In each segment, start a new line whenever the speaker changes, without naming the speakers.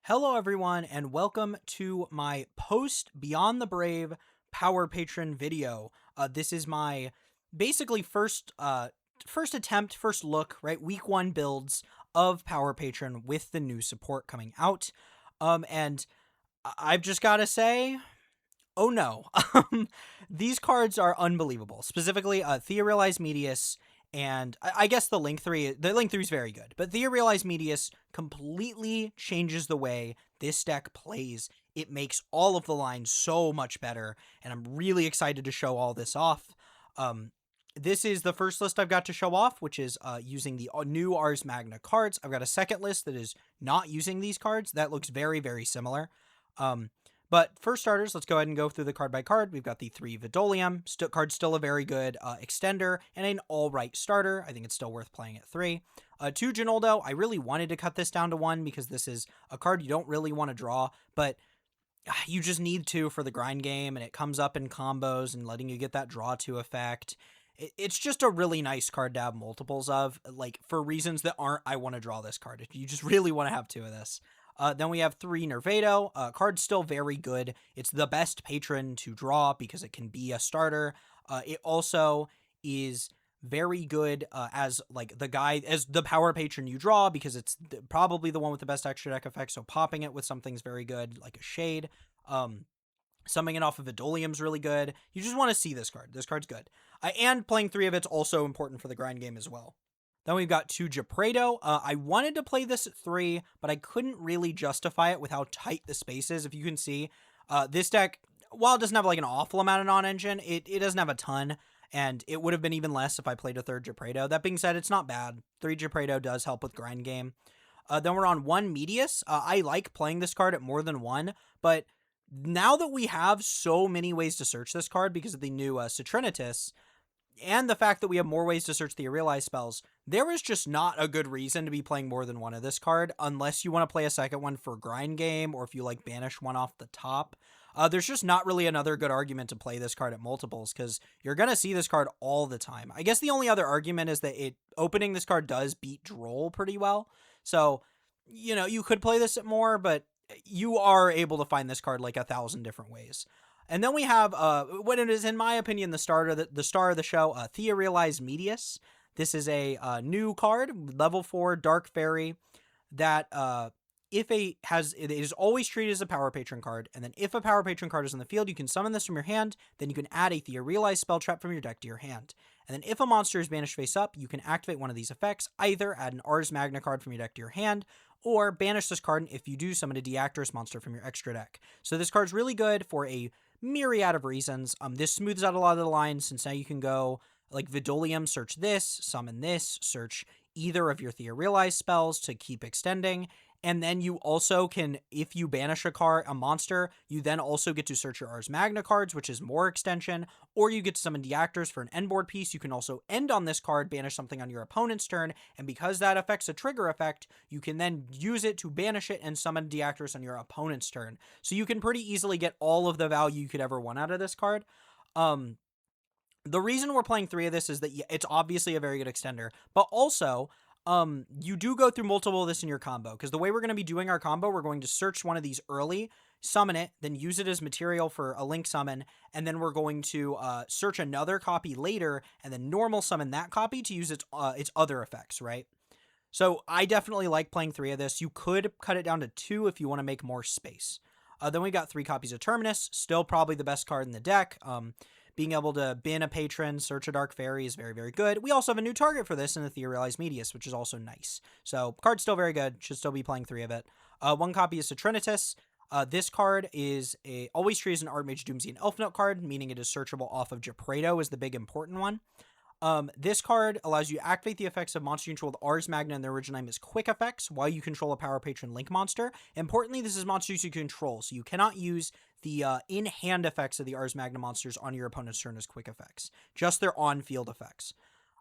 Hello, everyone, and welcome to my post Beyond the Brave Power Patron video. This is my basically first attempt, first look, right? Week 1 builds of Power Patron with the new support coming out. And I've just got to say, oh no, these cards are unbelievable. Specifically, Theorealize Medius, and I guess the Link 3 is very good, but Theorealize Medius completely changes the way this deck plays. It makes all of the lines so much better, and I'm really excited to show all this off. This is the first list I've got to show off, which is using the new Ars Magna cards. I've got a second list that is not using these cards. That looks very, very similar. But for starters, let's go ahead and go through the card by card. We've got the 3 Vidolium. Card's still a very good extender and an all-right starter. I think it's still worth playing at 3. 2 Ginoldo. I really wanted to cut this down to 1 because this is a card you don't really want to draw, but you just need to for the grind game, and it comes up in combos and letting you get that draw 2 effect. It's just a really nice card to have multiples of, like, for reasons that aren't, I want to draw this card. You just really want to have 2 of this. Then we have 3 Nervado. Card's still very good. It's the best patron to draw because it can be a starter. It also is very good as like as the power patron you draw because it's probably the one with the best extra deck effects. So popping it with something's very good, like a Shade. Summoning it off of Vidolium's really good. You just want to see this card. This card's good. And playing 3 of it's also important for the grind game as well. Then we've got 2 Gepredo. I wanted to play this at 3, but I couldn't really justify it with how tight the space is. If you can see, this deck, while it doesn't have like an awful amount of non-engine, it doesn't have a ton, and it would have been even less if I played a 3rd Gepredo. That being said, it's not bad. 3 Gepredo does help with grind game. Then we're on 1 Medius. I like playing this card at more than 1, but now that we have so many ways to search this card because of the new Citrinitas, and the fact that we have more ways to search the Realize spells, there is just not a good reason to be playing more than 1 of this card unless you want to play a second one for grind game or if you like banish one off the top. There's just not really another good argument to play this card at multiples because you're going to see this card all the time. I guess the only other argument is that opening this card does beat Droll pretty well. So, you know, you could play this at more, but you are able to find this card like 1,000 different ways. And then we have, what it is, in my opinion, the star of the show, Theorealize Medius. This is a new card, level 4 Dark Fairy, that it is always treated as a Power Patron card. And then if a Power Patron card is in the field, you can summon this from your hand. Then you can add a Theorealize spell trap from your deck to your hand. And then if a monster is banished face up, you can activate one of these effects. Either add an Ars Magna card from your deck to your hand, or banish this card, and if you do, summon a Deactress monster from your extra deck. So this card's really good for a myriad of reasons. This smooths out a lot of the lines since now you can go like Vidolium, search this, summon this, search either of your Theorealize spells to keep extending. And then you also can, if you banish a monster, you then also get to search your Ars Magna cards, which is more extension, or you get to summon Deactors for an end board piece. You can also end on this card, banish something on your opponent's turn, and because that affects a trigger effect, you can then use it to banish it and summon Deactors on your opponent's turn. So you can pretty easily get all of the value you could ever want out of this card. The reason we're playing 3 of this is that it's obviously a very good extender, but also you do go through multiple of this in your combo, because the way we're going to be doing our combo, we're going to search one of these early, summon it, then use it as material for a link summon, and then we're going to search another copy later, and then normal summon that copy to use its other effects, right? So I definitely like playing 3 of this. You could cut it down to 2 if you want to make more space. Then we got 3 copies of Terminus, still probably the best card in the deck. Being able to bin a patron, search a Dark Fairy is very, very good. We also have a new target for this in the Theorealize Medius, which is also nice. So, card's still very good. Should still be playing 3 of it. 1 copy is Citrinitas. This card is always treated as an Archmage Doomsday and Elf Note card, meaning it is searchable off of Gepredo is the big important one. This card allows you to activate the effects of monster you control with Ars Magna, and their original name is Quick Effects, while you control a Power Patron Link monster. Importantly, this is monsters you control, so you cannot use the in-hand effects of the Ars Magna monsters on your opponent's turn as quick effects, just their on-field effects.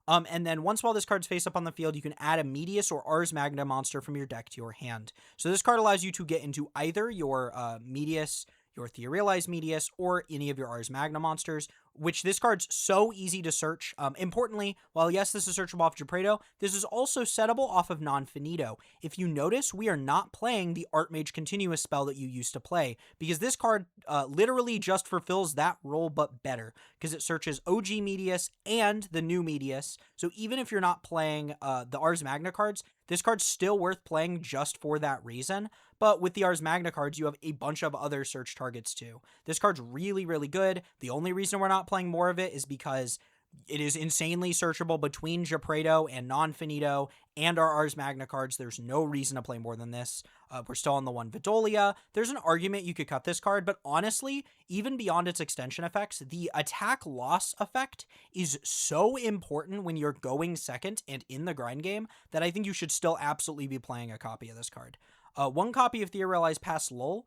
And then once while this card's face up on the field, you can add a Medius or Ars Magna monster from your deck to your hand. So this card allows you to get into either your Medius, your Theorealize Medius, or any of your Ars Magna monsters which this card's so easy to search. Importantly, while yes, this is searchable off Gepredo, this is also settable off of Non-Finito. If you notice, we are not playing the Archmage Continuous spell that you used to play, because this card literally just fulfills that role, but better, because it searches OG Medius and the new Medius. So even if you're not playing the Ars Magna cards, this card's still worth playing just for that reason. But with the Ars Magna cards, you have a bunch of other search targets too. This card's really, really good. The only reason we're not playing more of it is because it is insanely searchable between Gepredo and Non-Finito and our Ars Magna cards. There's no reason to play more than this. We're still on the one Vidolia. There's an argument you could cut this card, but honestly, even beyond its extension effects, the attack loss effect is so important when you're going second and in the grind game that I think you should still absolutely be playing a copy of this card. One copy of Theorealize Past Lull.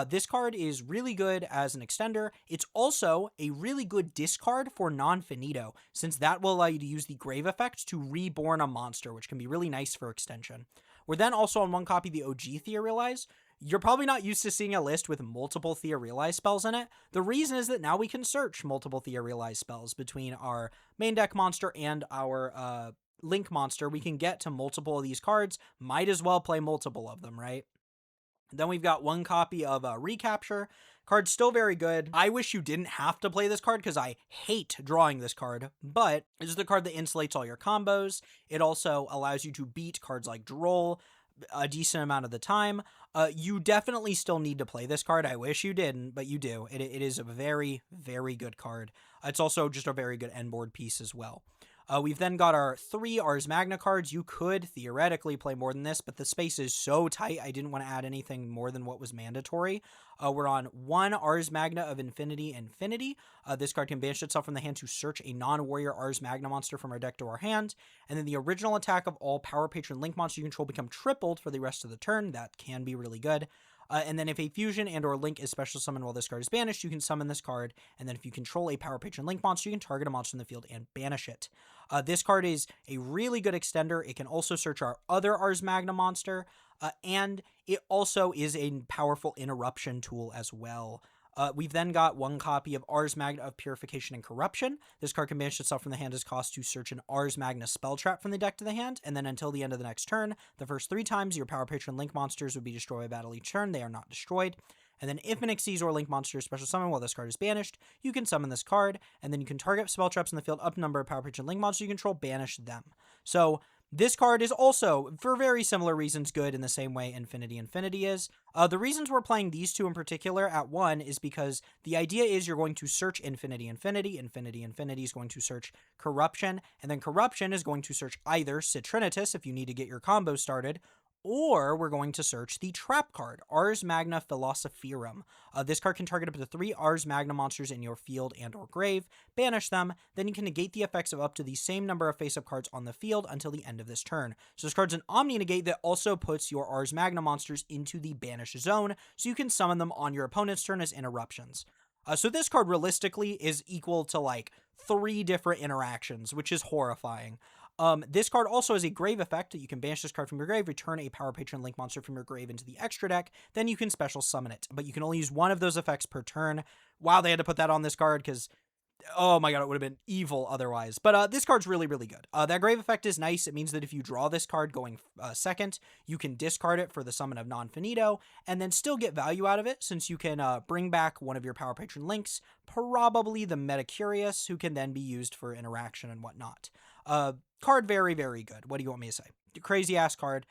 This card is really good as an extender. It's also a really good discard for Non-Finito, since that will allow you to use the Grave effect to reborn a monster, which can be really nice for extension. We're then also on one copy the OG Theorealize. You're probably not used to seeing a list with multiple Theorealize spells in it. The reason is that now we can search multiple Theorealize spells between our main deck monster and our Link monster. We can get to multiple of these cards. Might as well play multiple of them, right? Then we've got one copy of Recapture. Card's still very good. I wish you didn't have to play this card because I hate drawing this card, but this is the card that insulates all your combos. It also allows you to beat cards like Droll a decent amount of the time. You definitely still need to play this card. I wish you didn't, but you do. It is a very, very good card. It's also just a very good end board piece as well. We've then got our 3 Ars Magna cards. You could theoretically play more than this, but the space is so tight, I didn't want to add anything more than what was mandatory. We're on 1 Ars Magna of Infinity. This card can banish itself from the hand to search a non-warrior Ars Magna monster from our deck to our hand. And then the original attack of all Power Patron Link monsters you control become tripled for the rest of the turn. That can be really good. And then if a fusion and or link is special summoned while this card is banished, you can summon this card. And then if you control a Power Patron Link monster, you can target a monster in the field and banish it. This card is a really good extender. It can also search our other Ars Magna monster. And it also is a powerful interruption tool as well. We've then got 1 copy of Ars Magna of Purification and Corruption. This card can banish itself from the hand as cost to search an Ars Magna spell trap from the deck to the hand, and then until the end of the next turn, the first 3 times your Power Patron Link monsters would be destroyed by battle each turn. They are not destroyed. And then if an Xyz or Link monster is special summon while this card is banished, you can summon this card, and then you can target spell traps in the field up to number of Power Patron Link monsters you control, banish them. So this card is also, for very similar reasons, good in the same way Infinity is. The reasons we're playing these 2 in particular at 1 is because the idea is you're going to search Infinity is going to search Corruption, and then Corruption is going to search either Citrinitas if you need to get your combo started, or we're going to search the trap card, Ars Magna Philosopherum. This card can target up to 3 Ars Magna monsters in your field and or grave, banish them, then you can negate the effects of up to the same number of face-up cards on the field until the end of this turn. So this card's an Omni-Negate that also puts your Ars Magna monsters into the banish zone, so you can summon them on your opponent's turn as interruptions. So this card realistically is equal to like 3 different interactions, which is horrifying. This card also has a grave effect. You can banish this card from your grave, return a Power Patron Link monster from your grave into the extra deck, then you can special summon it. But you can only use 1 of those effects per turn. Wow, they had to put that on this card because, oh my god, it would have been evil otherwise. But this card's really, really good. That grave effect is nice. It means that if you draw this card going second, you can discard it for the summon of Non-Finito, and then still get value out of it, since you can bring back one of your Power Patron Links, probably the Metacurious, who can then be used for interaction and whatnot. Card very, very good. What do you want me to say? Crazy ass card.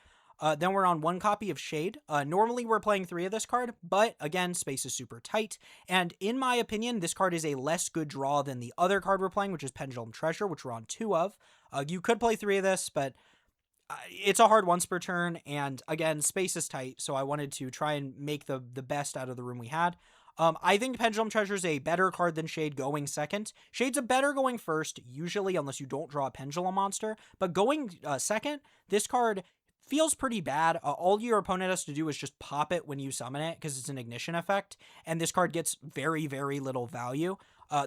Then we're on 1 copy of Shade. Normally we're playing 3 of this card, but again, space is super tight. And in my opinion, this card is a less good draw than the other card we're playing, which is Pendulum Treasure, which we're on 2 of. You could play 3 of this, but it's a hard once per turn. And again, space is tight, so I wanted to try and make the best out of the room we had. I think Pendulum Treasure is a better card than Shade going second. Shade's a better going first, usually, unless you don't draw a Pendulum monster. But going second, this card feels pretty bad. All your opponent has to do is just pop it when you summon it, because it's an ignition effect, and this card gets very, very little value.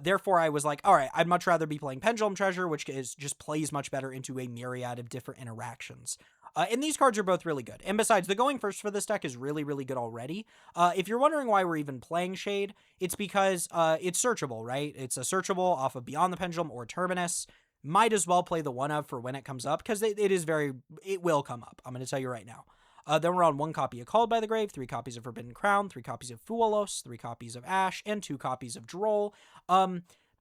Therefore, I was like, all right, I'd much rather be playing Pendulum Treasure, which just plays much better into a myriad of different interactions. And these cards are both really good. And besides, the going first for this deck is really, really good already. If you're wondering why we're even playing Shade, it's because it's searchable, right? It's a searchable off of Beyond the Pendulum or Terminus. Might as well play the one of for when it comes up, because it will come up. I'm going to tell you right now. Then we're on 1 copy of Called by the Grave, 3 copies of Forbidden Crown, 3 copies of Fualos, 3 copies of Ash, and 2 copies of Droll.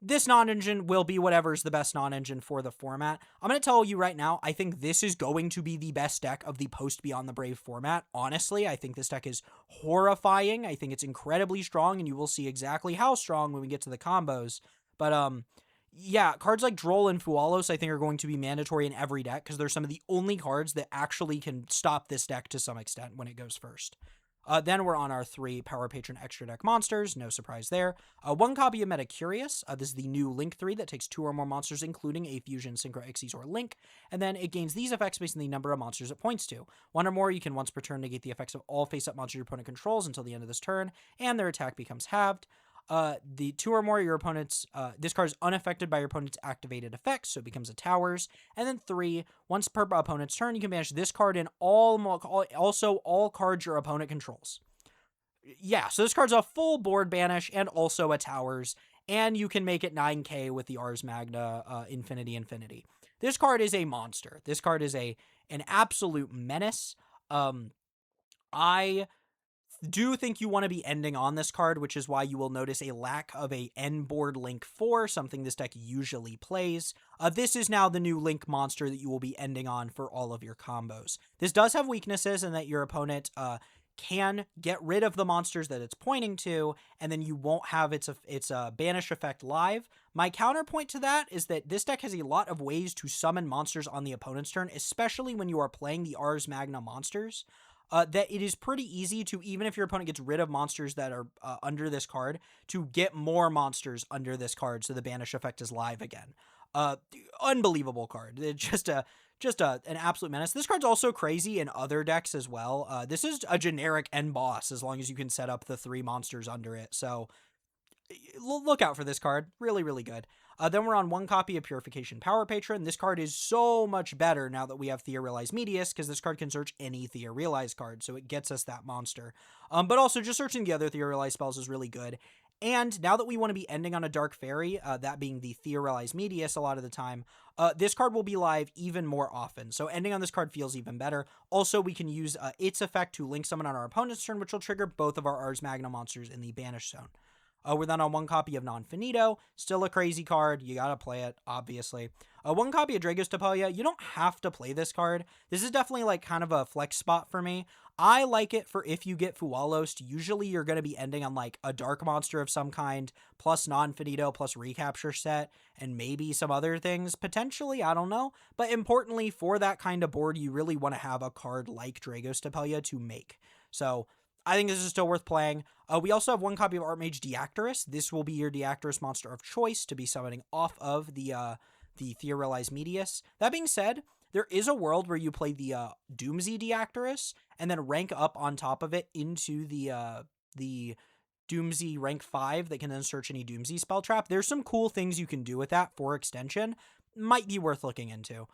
This non-engine will be whatever's the best non-engine for the format. I'm going to tell you right now, I think this is going to be the best deck of the post Beyond the Brave format. Honestly, I think this deck is horrifying. I think it's incredibly strong, and you will see exactly how strong when we get to the combos. But, yeah, cards like Droll and Fualos I think are going to be mandatory in every deck, because they're some of the only cards that actually can stop this deck to some extent when it goes first. Then we're on our 3 Power Patron extra deck monsters. No surprise there. 1 copy of Metacurious. This is the new Link 3 that takes 2 or more monsters, including a Fusion, Synchro, Xyz, or Link. And then it gains these effects based on the number of monsters it points to. 1 or more, you can once per turn negate the effects of all face-up monsters your opponent controls until the end of this turn, and their attack becomes halved. The 2 or more your opponent's, this card is unaffected by your opponent's activated effects, so it becomes a Towers. And then 3, once per opponent's turn, you can banish this card and also all cards your opponent controls. Yeah, so this card's a full board banish and also a Towers, and you can make it 9k with the Ars Magna Infinity. This card is a monster. This card is an absolute menace. I do think you want to be ending on this card, which is why you will notice a lack of a end board Link 4, something this deck usually plays. This is now the new Link monster that you will be ending on for all of your combos. This does have weaknesses in that your opponent can get rid of the monsters that it's pointing to, and then you won't have its banish effect live. My counterpoint to that is that this deck has a lot of ways to summon monsters on the opponent's turn, especially when you are playing the Ars Magna monsters. That it is pretty easy to, even if your opponent gets rid of monsters that are under this card, to get more monsters under this card so the banish effect is live again. Unbelievable card. It's just an absolute menace. This card's also crazy in other decks as well. This is a generic end boss as long as you can set up the 3 monsters under it. So look out for this card. Really, really good. Then we're on 1 copy of Purification Power Patron. This card is so much better now that we have Thea Realize Medius, because this card can search any Thea Realize card, so it gets us that monster. But also, just searching the other Thea Realize spells is really good. And now that we want to be ending on a Dark Fairy, that being the Thea Realize Medius a lot of the time, this card will be live even more often. So ending on this card feels even better. Also, we can use its effect to link summon on our opponent's turn, which will trigger both of our Ars Magna monsters in the Banish Zone. We're then on 1 copy of Non-Finito. Still a crazy card. You gotta play it, obviously. 1 copy of Dragos Tapelia. You don't have to play this card. This is definitely like kind of a flex spot for me. I like it for if you get Fualos. Usually you're going to be ending on like a dark monster of some kind, plus Non-Finito, plus Recapture Set, and maybe some other things, potentially, I don't know. But importantly, for that kind of board, you really want to have a card like Dragos Tapelia to make. So I think this is still worth playing. We also have 1 copy of Archmage Deactorus. This will be your Deactorus monster of choice to be summoning off of the Thea Realize Medius. That being said, there is a world where you play the Doomsy Deactorus and then rank up on top of it into the Doomsy rank 5 that can then search any Doomsy spell trap. There's some cool things you can do with that for extension. Might be worth looking into.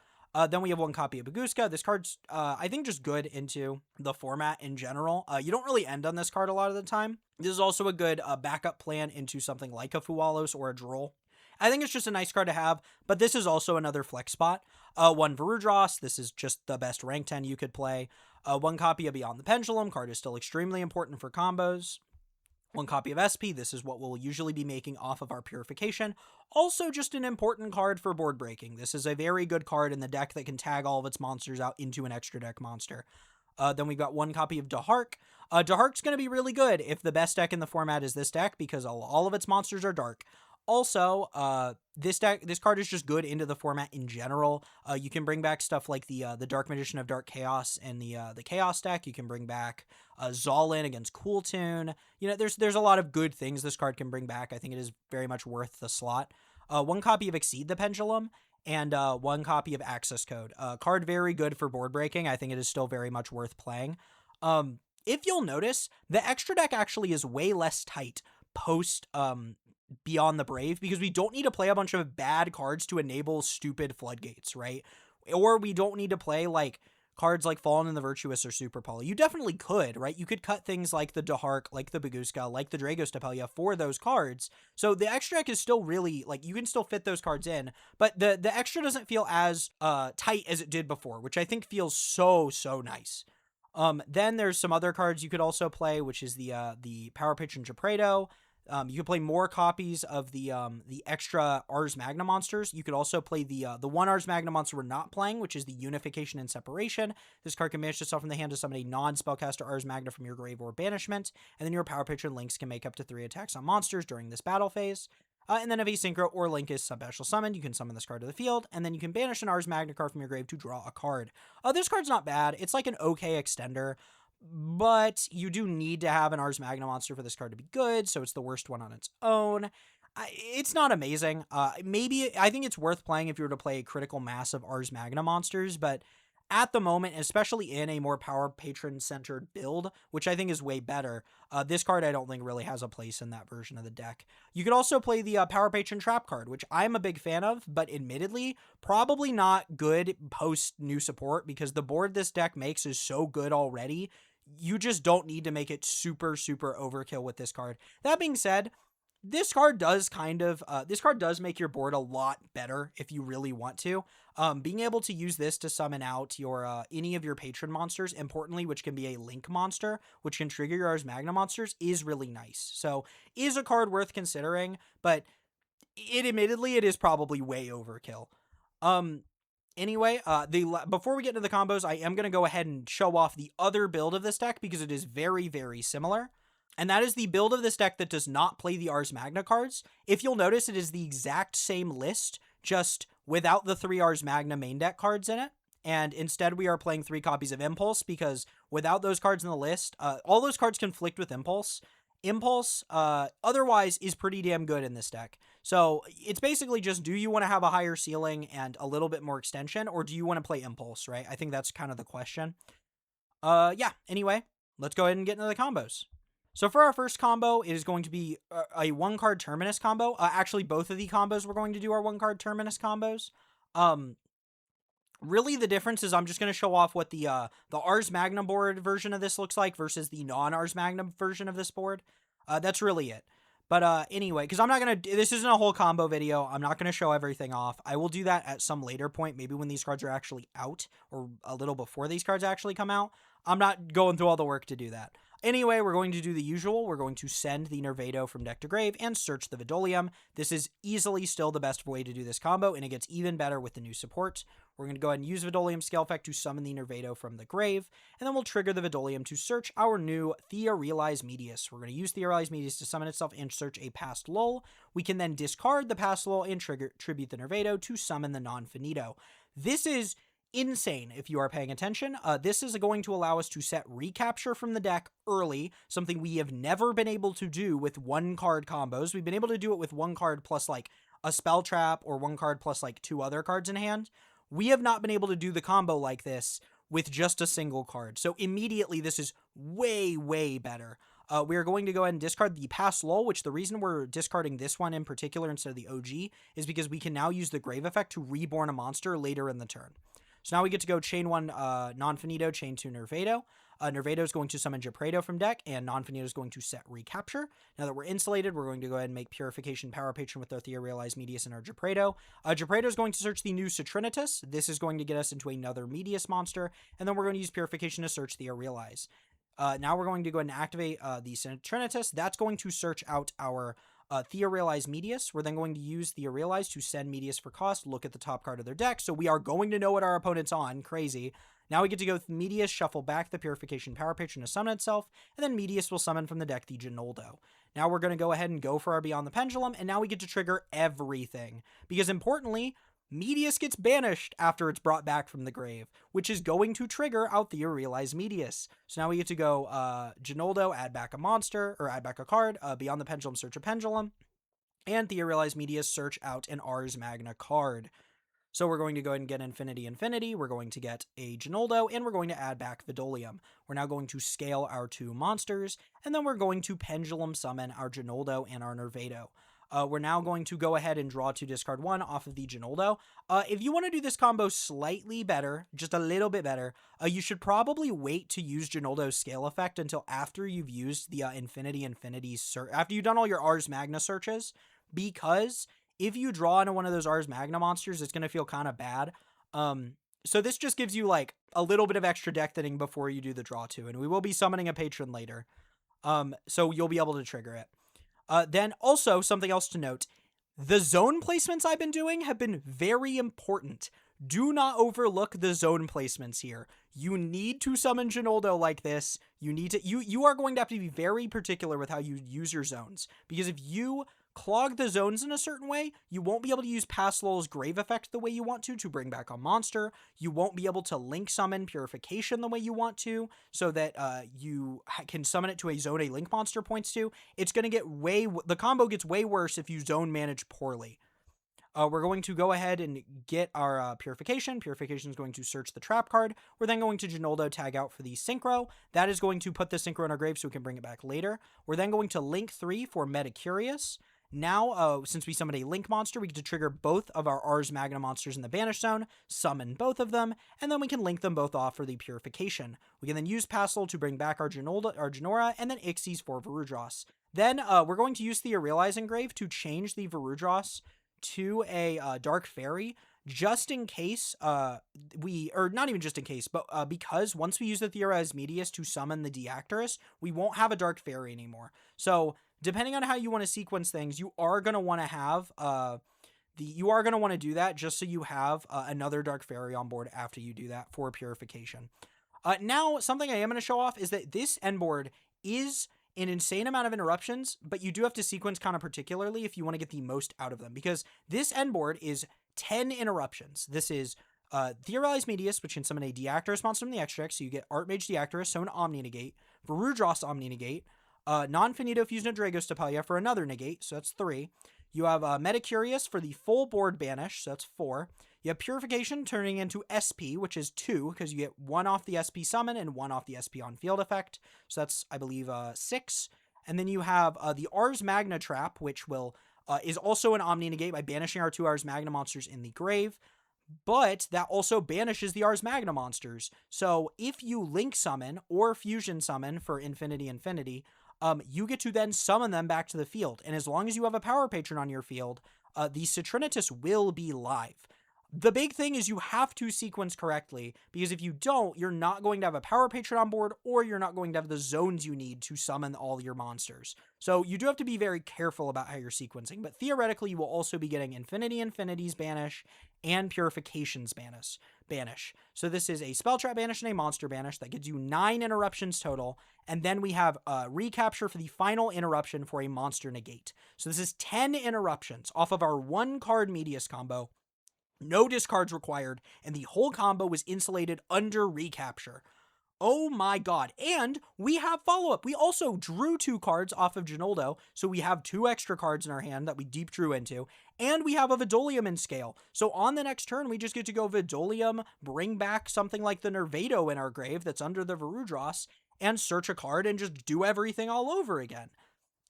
Then we have 1 copy of Baguska. This card's, I think, just good into the format in general. You don't really end on this card a lot of the time. This is also a good backup plan into something like a Fualos or a Droll. I think it's just a nice card to have, but this is also another flex spot. 1 Varudros. This is just the best rank 10 you could play. 1 copy of Beyond the Pendulum. Card is still extremely important for combos. 1 copy of SP. This is what we'll usually be making off of our Purification. Also just an important card for board breaking. This is a very good card in the deck that can tag all of its monsters out into an extra deck monster. Then we've got 1 copy of Dahark. Dahark's going to be really good if the best deck in the format is this deck, because all of its monsters are dark. Also, this card is just good into the format in general. You can bring back stuff like the Dark Magician of Dark Chaos and the Chaos deck. You can bring back Zolin against Cool Tune. You know, there's a lot of good things this card can bring back. I think it is very much worth the slot. 1 copy of Exceed the Pendulum and 1 copy of Access Code. Card very good for board breaking. I think it is still very much worth playing. If you'll notice, the extra deck actually is way less tight post Beyond the Brave, because we don't need to play a bunch of bad cards to enable stupid floodgates, right? Or we don't need to play like cards like Fallen and the Virtuous or Super Poly. You definitely could, right? You could cut things like the Dahark, like the Baguska, like the Dragostapelia for those cards. So the extra deck is still really, like, you can still fit those cards in, but the extra doesn't feel as tight as it did before, which I think feels so nice. Then there's some other cards you could also play, which is the Power Patron Gepredo. You could play more copies of the extra Ars Magna monsters. You could also play the one Ars Magna monster we're not playing, which is the Unification and Separation. This card can banish itself from the hand to summon a non-spellcaster Ars Magna from your grave or banishment, and then your Power Patron links can make up to 3 attacks on monsters during this battle phase. And then if a Synchro or Link is special summoned, you can summon this card to the field, and then you can banish an Ars Magna card from your grave to draw a card. This card's not bad. It's like an okay extender, but you do need to have an Ars Magna monster for this card to be good, so it's the worst one on its own. It's not amazing. Maybe I think it's worth playing if you were to play a critical mass of Ars Magna monsters, but at the moment, especially in a more Power Patron centered build, which I think is way better, this card I don't think really has a place in that version of the deck. You could also play the Power Patron Trap card, which I'm a big fan of, but admittedly, probably not good post new support because the board this deck makes is so good already. You just don't need to make it super overkill with this card. That being said, this card does make your board a lot better if you really want to. Being able to use this to summon out your any of your patron monsters, importantly, which can be a Link monster, which can trigger your Ars Magna monsters, is really nice. So, is a card worth considering, but admittedly, it is probably way overkill. Anyway, before we get into the combos, I am going to go ahead and show off the other build of this deck because it is very similar. And that is the build of this deck that does not play the Ars Magna cards. If you'll notice, it is the exact same list, just without the 3 Ars Magna main deck cards in it. And instead, we are playing 3 copies of Impulse because without those cards in the list, all those cards conflict with Impulse. Impulse, otherwise, is pretty damn good in this deck. So it's basically just, do you want to have a higher ceiling and a little bit more extension, or do you want to play Impulse, right? I think that's kind of the question. Yeah, anyway, let's go ahead and get into the combos. So for our first combo, it is going to be a 1-card Terminus combo. Actually, both of the combos we're going to do are 1-card Terminus combos. Really, the difference is I'm just going to show off what the Ars Magna board version of this looks like versus the non-Ars Magna version of this board. That's really it. But anyway, because I'm not going to... This isn't a whole combo video. I'm not going to show everything off. I will do that at some later point, maybe when these cards are actually out, or a little before these cards actually come out. I'm not going through all the work to do that. Anyway, we're going to do the usual. We're going to send the Nervado from deck to grave and search the Vidolium. This is easily still the best way to do this combo, and it gets even better with the new support. We're going to go ahead and use Vidolium Scale Effect to summon the Nervado from the grave, and then we'll trigger the Vidolium to search our new Thea Realize Medius. We're going to use Thea Realize Medius to summon itself and search a past lull. We can then discard the past lull and tribute the Nervado to summon the non-finito. This is insane if you are paying attention. This is going to allow us to set recapture from the deck early, something we have never been able to do with 1-card combos. We've been able to do it with 1 card plus like a spell trap or 1 card plus like 2 other cards in hand. We have not been able to do the combo like this with just a single card. So immediately this is way better. We are going to go ahead and discard the past lull, which the reason we're discarding this one in particular instead of the OG is because we can now use the grave effect to reborn a monster later in the turn. So now we get to go chain 1 non-finito, chain 2 Nervado. Nervado is going to summon Gepredo from deck, and non-finito is going to set recapture. Now that we're insulated, we're going to go ahead and make Purification Power Patron with our Thea Realize Medius and our Gepredo. Gepredo is going to search the new Citrinitas. This is going to get us into another Medius monster, and then we're going to use Purification to search Thea Realize. Now we're going to go ahead and activate the Citrinitas. That's going to search out our Thea Realize Medius. We're then going to use Thea Realize to send Medius for cost, look at the top card of their deck, so we are going to know what our opponent's on. Crazy. Now we get to go with Medius, shuffle back the Purification Power Patron to summon itself, and then Medius will summon from the deck the Ginoldo. Now we're going to go ahead and go for our Beyond the Pendulum, and now we get to trigger everything. Because importantly, Medius gets banished after it's brought back from the grave, which is going to trigger out Thea Realize Medius. So now we get to go Ginoldo, add back a monster, or add back a card, Beyond the Pendulum, search a pendulum, and Thea Realize Medius, search out an Ars Magna card. So we're going to go ahead and get Infinity, we're going to get a Ginoldo, and we're going to add back Vidolium. We're now going to scale our 2 monsters, and then we're going to Pendulum summon our Ginoldo and our Nervado. We're now going to go ahead and draw to discard 1 off of the Ginoldo. If you want to do this combo slightly better, just a little bit better, you should probably wait to use Ginoldo's scale effect until after you've used the Infinity after you've done all your Ars Magna searches, because if you draw into one of those Ars Magna monsters, it's going to feel kind of bad. So this just gives you like a little bit of extra deck thinning before you do the draw 2, and we will be summoning a patron later. So you'll be able to trigger it. Then also something else to note, the zone placements I've been doing have been very important. Do not overlook the zone placements here. You need to summon Ginoldo like this. You are going to have to be very particular with how you use your zones, because if you clog the zones in a certain way, you won't be able to use Paslol's Grave Effect the way you want to bring back a monster. You won't be able to link summon Purification the way you want to, so that you can summon it to a zone a link monster points to. It's going to get the combo gets way worse if you zone manage poorly. We're going to go ahead and get our Purification. Purification is going to search the trap card. We're then going to Ginoldo tag out for the Synchro. That is going to put the Synchro in our grave so we can bring it back later. We're then going to link 3 for Metacurious. Now, since we summoned a Link monster, we get to trigger both of our Ars Magna monsters in the Banish Zone, summon both of them, and then we can link them both off for the Purification. We can then use Paslol to bring back our Genora, and then Ixies for Varudros. Then, we're going to use the Aurelize Engrave to change the Varudros to a Dark Fairy, just in case not even just in case, but because once we use the Theorized Medius to summon the Deactorus, we won't have a Dark Fairy anymore. So, depending on how you want to sequence things, you are going to want to have you are going to want to do that just so you have another Dark Fairy on board after you do that for Purification. Now, something I am going to show off is that this end board is an insane amount of interruptions, but you do have to sequence kind of particularly if you want to get the most out of them, because this end board is 10 interruptions. This is Theorized Medius, which can summon a Deactorus monster from the extra deck, so you get Archmage Deactorus, so an Omni Negate, Varudros Omni Negate, Non-Finito Fusion of Dragostapelia for another negate, so that's 3. You have Metacurious for the full board banish, so that's 4. You have Purification turning into SP, which is 2, because you get 1 off the SP summon and 1 off the SP on field effect, so that's, I believe, 6. And then you have the Ars Magna Trap, which is also an Omni Negate by banishing our 2 Ars Magna monsters in the grave, but that also banishes the Ars Magna monsters. So if you Link Summon or Fusion Summon for Infinity, you get to then summon them back to the field. And as long as you have a Power Patron on your field, the Citrinitus will be live. The big thing is you have to sequence correctly, because if you don't, you're not going to have a Power Patron on board, or you're not going to have the zones you need to summon all your monsters. So you do have to be very careful about how you're sequencing, but theoretically you will also be getting Infinity's Banish and Purification's Banish. So this is a Spell Trap Banish and a Monster Banish that gives you 9 interruptions total, and then we have Recapture for the final interruption for a Monster Negate. So this is 10 interruptions off of our 1-card Medius combo. No discards required, and the whole combo was insulated under Recapture. Oh my god. And we have follow-up. We also drew 2 cards off of Ginoldo, so we have 2 extra cards in our hand that we deep drew into, and we have a Vidolium in scale. So on the next turn, we just get to go Vidolium, bring back something like the Nervado in our grave that's under the Varudros, and search a card and just do everything all over again.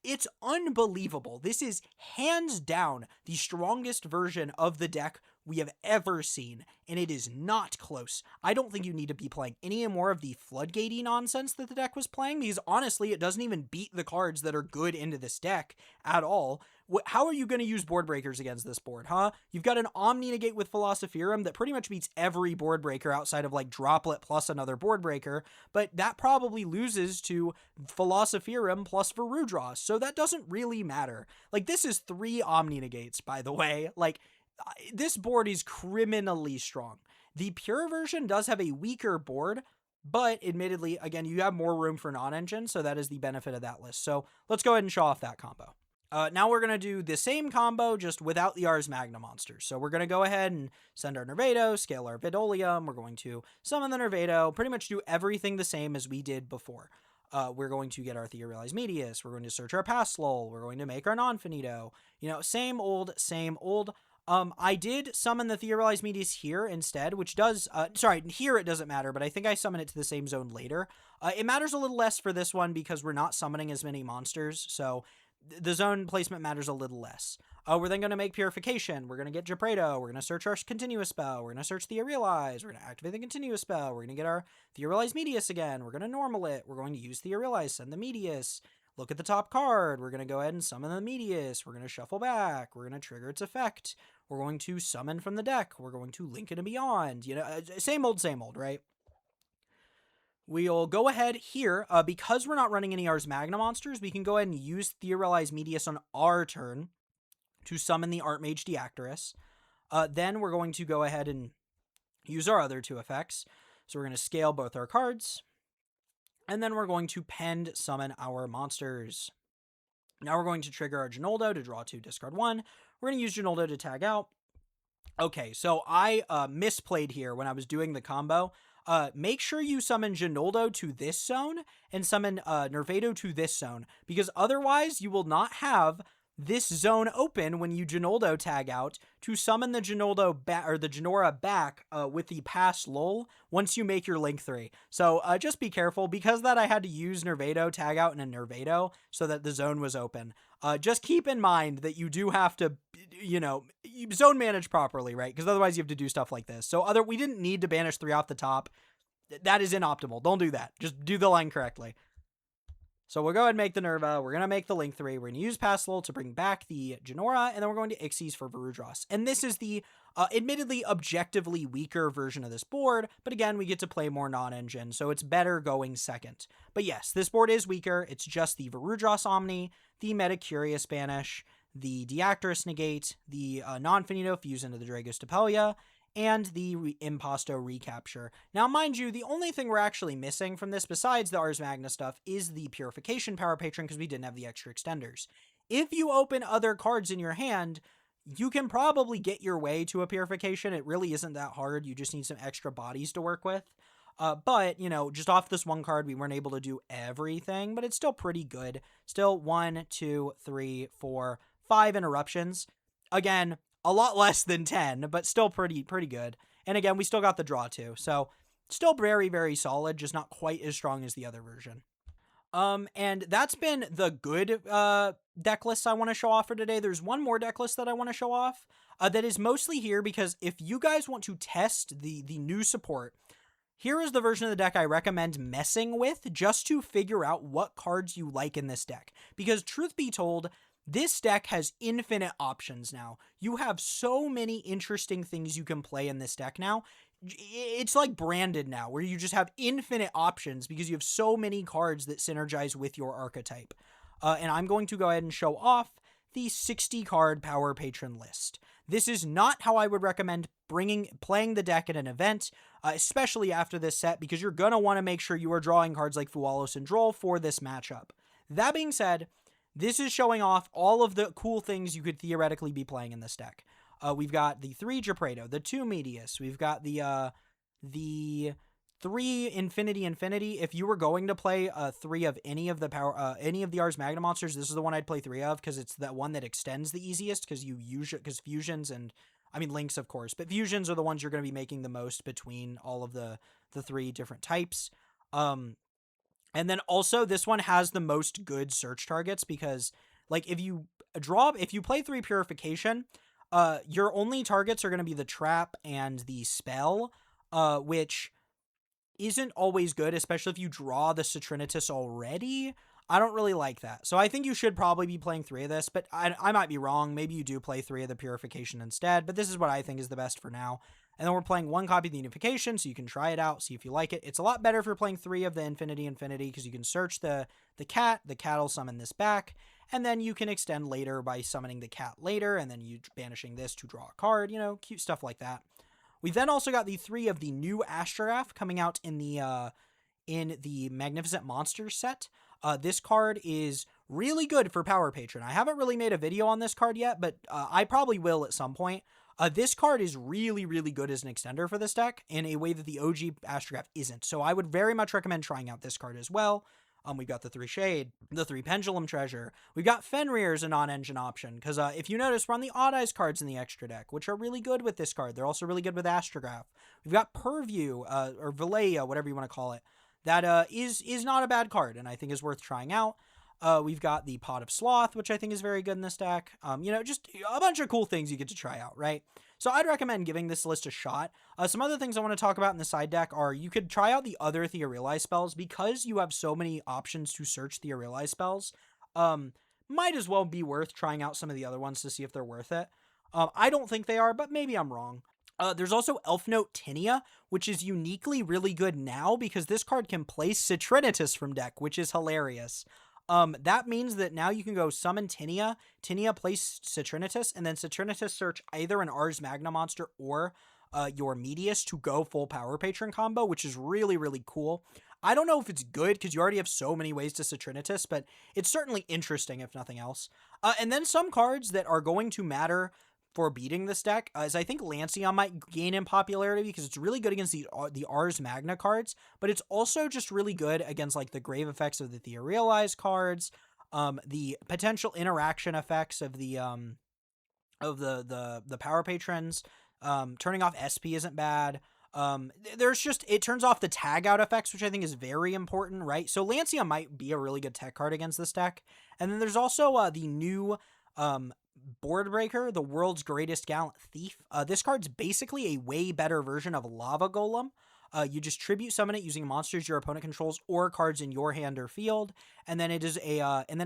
It's unbelievable. This is hands down the strongest version of the deck we have ever seen, and it is not close. I don't think you need to be playing any more of the floodgatey nonsense that the deck was playing, because honestly, it doesn't even beat the cards that are good into this deck at all. How are you going to use board breakers against this board, huh? You've got an Omni Negate with Philosopherum that pretty much beats every board breaker outside of like Droplet plus another board breaker, but that probably loses to Philosopherum plus Varudros, so that doesn't really matter. Like, this is 3 Omni Negates, by the way. Like, this board is criminally strong. The pure version does have a weaker board, but admittedly, again, you have more room for non-engine, so that is the benefit of that list. So let's go ahead and show off that combo. Now we're going to do the same combo, just without the Ars Magna monsters. So we're going to go ahead and send our Nervado, scale our Vidolium, we're going to summon the Nervado, pretty much do everything the same as we did before. We're going to get our Theorized Medius, we're going to search our Paslol, we're going to make our Non-Finito. Same old, same old. I did summon the Theorized Medius here instead, which does, here it doesn't matter, but I think I summon it to the same zone later. It matters a little less for this one because we're not summoning as many monsters, so the zone placement matters a little less. We're then going to make Purification. We're going to get Gepredo. We're going to search our Continuous spell. We're going to search Theorealize. We're going to activate the Continuous spell. We're going to get our Theorealize Medius again. We're going to normal it. We're going to use Theorealize, send the Medius. Look at the top card. We're going to go ahead and summon the Medius. We're going to shuffle back. We're going to trigger its effect. We're going to summon from the deck. We're going to link it and beyond. You know, same old, right? We'll go ahead here, because we're not running any Ars Magna monsters, we can go ahead and use Theorealize Medius on our turn to summon the Archmage Deactorus. Then we're going to go ahead and use our other 2 effects. So we're going to scale both our cards. And then we're going to Pend summon our monsters. Now we're going to trigger our Genoldo to draw 2, discard 1. We're going to use Genoldo to tag out. Okay, so I misplayed here when I was doing the combo. Make sure you summon Genoldo to this zone and summon Nervado to this zone, because otherwise you will not have this zone open when you Genoldo tag out to summon the Genoldo or the Genora back with the pass lull once you make your Link 3. So just be careful. Because that I had to use Nervado tag out in a Nervado so that the zone was open. Just keep in mind that you do have to, you know, zone manage properly, right? Because otherwise you have to do stuff like this. So we didn't need to banish 3 off the top. That is inoptimal. Don't do that. Just do the line correctly. So we'll go ahead and make the Nerva. We're going to make the Link 3. We're going to use Pastel to bring back the Genora, and then we're going to Ixies for Varudras. And this is the admittedly objectively weaker version of this board, but again, we get to play more non-engine, so it's better going second. But yes, this board is weaker. It's just the Varudras Omni, the Metacurious Banish, the Deactorus Negate, the Non-Finito Fuse into the Dragos Tapelia, and the Impasto Recapture. Now, mind you, the only thing we're actually missing from this, besides the Ars Magna stuff, is the Purification Power Patron, because we didn't have the extra extenders. If you open other cards in your hand, you can probably get your way to a Purification. It really isn't that hard. You just need some extra bodies to work with. But, you know, just off this one card, we weren't able to do everything, but it's still pretty good. Still 1, 2, 3, 4, 5 interruptions. Again, a lot less than 10, but still pretty good. And again, we still got the draw too. So still very, very solid, just not quite as strong as the other version. And that's been the good deck lists I want to show off for today. There's one more deck list that I want to show off that is mostly here because if you guys want to test the new support, here is the version of the deck I recommend messing with just to figure out what cards you like in this deck. Because truth be told, this deck has infinite options now. You have so many interesting things you can play in this deck now. It's like branded now, where you just have infinite options because you have so many cards that synergize with your archetype. And I'm going to go ahead and show off the 60 card Power Patron list. This is not how I would recommend playing the deck at an event, especially after this set, because you're going to want to make sure you are drawing cards like Fualos and Droll for this matchup. That being said, this is showing off all of the cool things you could theoretically be playing in this deck. We've got the 3 Gepredo, the 2 Medius. We've got the 3 Infinity. If you were going to play 3 of any of the Ars Magna monsters, this is the one I'd play 3 of because it's that one that extends the easiest because fusions and links of course, but fusions are the ones you're going to be making the most between all of the 3 different types. And then also this one has the most good search targets because like if you play 3 Purification, your only targets are going to be the trap and the spell, which isn't always good, especially if you draw the Citrinitas already. I don't really like that. So I think you should probably be playing 3 of this, but I might be wrong. Maybe you do play 3 of the Purification instead, but this is what I think is the best for now. And then we're playing 1 copy of the Unification, so you can try it out, see if you like it. It's a lot better if you're playing 3 of the Infinity, because you can search the cat will summon this back, and then you can extend later by summoning the cat later, and then you banishing this to draw a card, cute stuff like that. We then also got the 3 of the new Astrograph coming out in the Magnificent Monsters set. This card is really good for Power Patron. I haven't really made a video on this card yet, but I probably will at some point. This card is really, really good as an extender for this deck in a way that the OG Astrograph isn't. So I would very much recommend trying out this card as well. We've got the 3 Shade, the 3 Pendulum Treasure. We've got Fenrir as a non-engine option, because if you notice, we're on the Odd Eyes cards in the extra deck, which are really good with this card. They're also really good with Astrograph. We've got Purview, or Valea, whatever you want to call it. That is not a bad card, and I think is worth trying out. We've got the Pot of Sloth, which I think is very good in this deck. Just a bunch of cool things you get to try out, right? So I'd recommend giving this list a shot. Some other things I want to talk about in the side deck are you could try out the other Theorealize spells because you have so many options to search Theorealize spells. Might as well be worth trying out some of the other ones to see if they're worth it. I don't think they are, but maybe I'm wrong. There's also Elf Note Tinia, which is uniquely really good now because this card can place Citrinitus from deck, which is hilarious. That means that now you can go summon Tinia, Tinia place Citrinitus, and then Citrinitus search either an Ars Magna monster or your Medius to go full Power Patron combo, which is really, really cool. I don't know if it's good because you already have so many ways to Citrinitus, but it's certainly interesting if nothing else. And then some cards that are going to matter for beating this deck is I think Lancion might gain in popularity because it's really good against the Ars Magna cards, but it's also just really good against like the grave effects of the Theorealize cards, the potential interaction effects of the Power Patrons. Turning off SP isn't bad. It turns off the tag out effects, which I think is very important, right? So Lancia might be a really good tech card against this deck. And then there's also the new Board Breaker, the world's greatest gallant thief. This card's basically a way better version of Lava Golem. You just tribute summon it using monsters your opponent controls or cards in your hand or field, and then it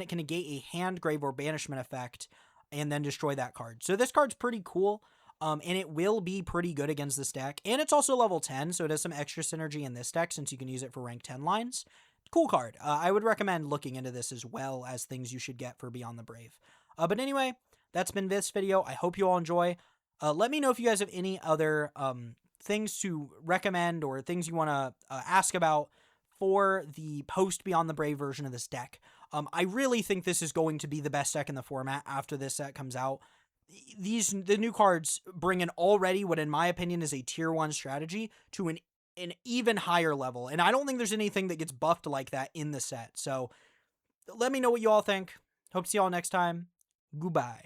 can negate a hand, grave, or banishment effect, and then destroy that card. So this card's pretty cool. And it will be pretty good against this deck. And it's also level 10, so it has some extra synergy in this deck since you can use it for rank 10 lines. Cool card. I would recommend looking into this as well as things you should get for Beyond the Brave. But anyway, that's been this video. I hope you all enjoy. Let me know if you guys have any other things to recommend or things you want to ask about for the post Beyond the Brave version of this deck. I really think this is going to be the best deck in the format after this set comes out. The new cards bring an already what in my opinion is a tier 1 strategy to an even higher level, and I don't think there's anything that gets buffed like that in the set. So let me know what you all think. Hope to see y'all next time. Goodbye.